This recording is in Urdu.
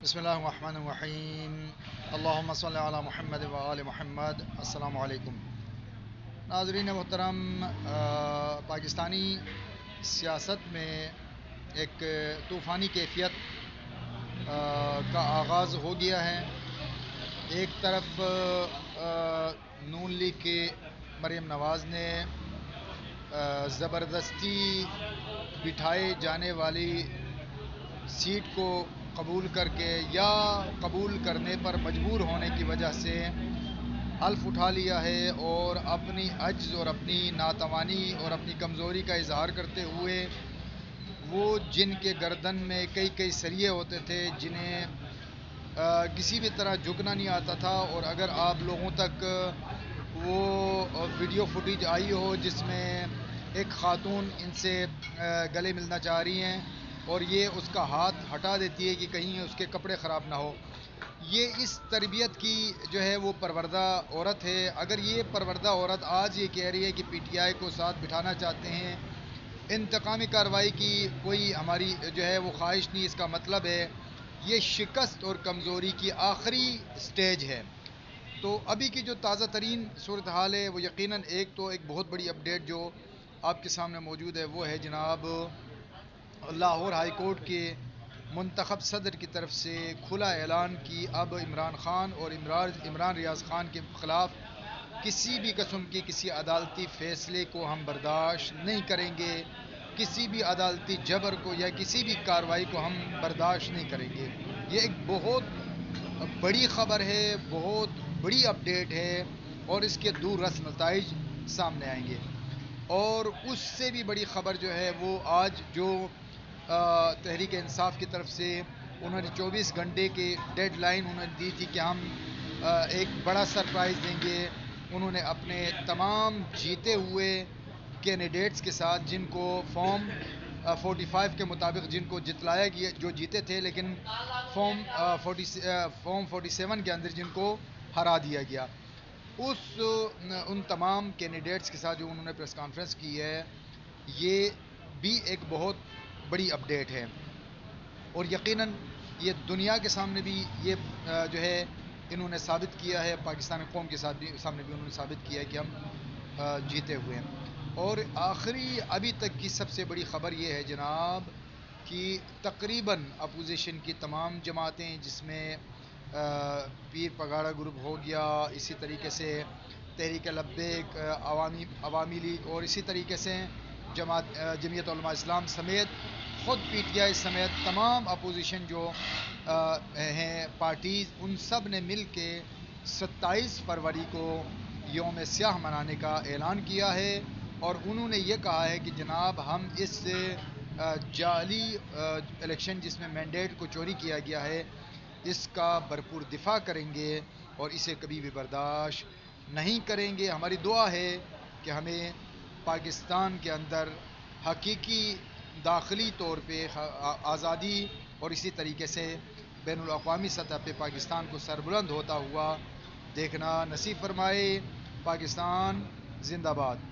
بسم اللہ الرحمن الرحیم اللہم صلی علی محمد و آل محمد۔ السلام علیکم ناظرین محترم، پاکستانی سیاست میں ایک طوفانی کیفیت کا آغاز ہو گیا ہے۔ ایک طرف نون لیگ کے مریم نواز نے زبردستی بٹھائے جانے والی سیٹ کو قبول کر کے یا قبول کرنے پر مجبور ہونے کی وجہ سے حلف اٹھا لیا ہے، اور اپنی عجز اور اپنی ناتوانی اور اپنی کمزوری کا اظہار کرتے ہوئے وہ جن کے گردن میں کئی کئی سریے ہوتے تھے، جنہیں کسی بھی طرح جھکنا نہیں آتا تھا، اور اگر آپ لوگوں تک وہ ویڈیو فوٹیج آئی ہو جس میں ایک خاتون ان سے گلے ملنا چاہ رہی ہیں اور یہ اس کا ہاتھ ہٹا دیتی ہے کہ کہیں اس کے کپڑے خراب نہ ہو، یہ اس تربیت کی جو ہے وہ پروردہ عورت ہے۔ اگر یہ پروردہ عورت آج یہ کہہ رہی ہے کہ پی ٹی آئی کو ساتھ بٹھانا چاہتے ہیں، انتقامی کارروائی کی کوئی ہماری جو ہے وہ خواہش نہیں، اس کا مطلب ہے یہ شکست اور کمزوری کی آخری سٹیج ہے۔ تو ابھی کی جو تازہ ترین صورتحال ہے وہ یقیناً ایک بہت بڑی اپڈیٹ جو آپ کے سامنے موجود ہے وہ ہے جناب لاہور ہائی کورٹ کے منتخب صدر کی طرف سے کھلا اعلان کی اب عمران خان اور عمران ریاض خان کے خلاف کسی بھی قسم کی کسی عدالتی فیصلے کو ہم برداشت نہیں کریں گے، کسی بھی عدالتی جبر کو یا کسی بھی کارروائی کو ہم برداشت نہیں کریں گے۔ یہ ایک بہت بڑی خبر ہے، بہت بڑی اپڈیٹ ہے، اور اس کے دور رس نتائج سامنے آئیں گے۔ اور اس سے بھی بڑی خبر جو ہے وہ آج جو تحریک انصاف کی طرف سے انہوں نے 24 گھنٹے کی ڈیڈ لائن انہوں نے دی تھی کہ ہم ایک بڑا سرپرائز دیں گے۔ انہوں نے اپنے تمام جیتے ہوئے کینڈیڈیٹس کے ساتھ، جن کو فارم 45 کے مطابق جن کو جتلایا گیا، جو جیتے تھے لیکن فارم 47 کے اندر جن کو ہرا دیا گیا، ان تمام کینڈیڈیٹس کے ساتھ جو انہوں نے پریس کانفرنس کی ہے، یہ بھی ایک بہت بڑی اپڈیٹ ہے۔ اور یقیناً یہ دنیا کے سامنے بھی یہ جو ہے انہوں نے ثابت کیا ہے، پاکستانی قوم کے سامنے بھی انہوں نے ثابت کیا ہے کہ ہم جیتے ہوئے ہیں۔ اور آخری ابھی تک کی سب سے بڑی خبر یہ ہے جناب کہ تقریباً اپوزیشن کی تمام جماعتیں، جس میں پیر پگاڑا گروپ ہو گیا، اسی طریقے سے تحریک لبیک، عوامی لیگ، اور اسی طریقے سے جمعیت علماء اسلام سمیت خود پی ٹی آئی سمیت تمام اپوزیشن جو ہیں پارٹیز، ان سب نے مل کے 27 فروری کو یوم سیاہ منانے کا اعلان کیا ہے، اور انہوں نے یہ کہا ہے کہ جناب ہم اس جعلی الیکشن جس میں مینڈیٹ کو چوری کیا گیا ہے، اس کا بھرپور دفاع کریں گے اور اسے کبھی بھی برداشت نہیں کریں گے۔ ہماری دعا ہے کہ ہمیں پاکستان کے اندر حقیقی داخلی طور پہ آزادی اور اسی طریقے سے بین الاقوامی سطح پہ پاکستان کو سربلند ہوتا ہوا دیکھنا نصیب فرمائے۔ پاکستان زندہ باد۔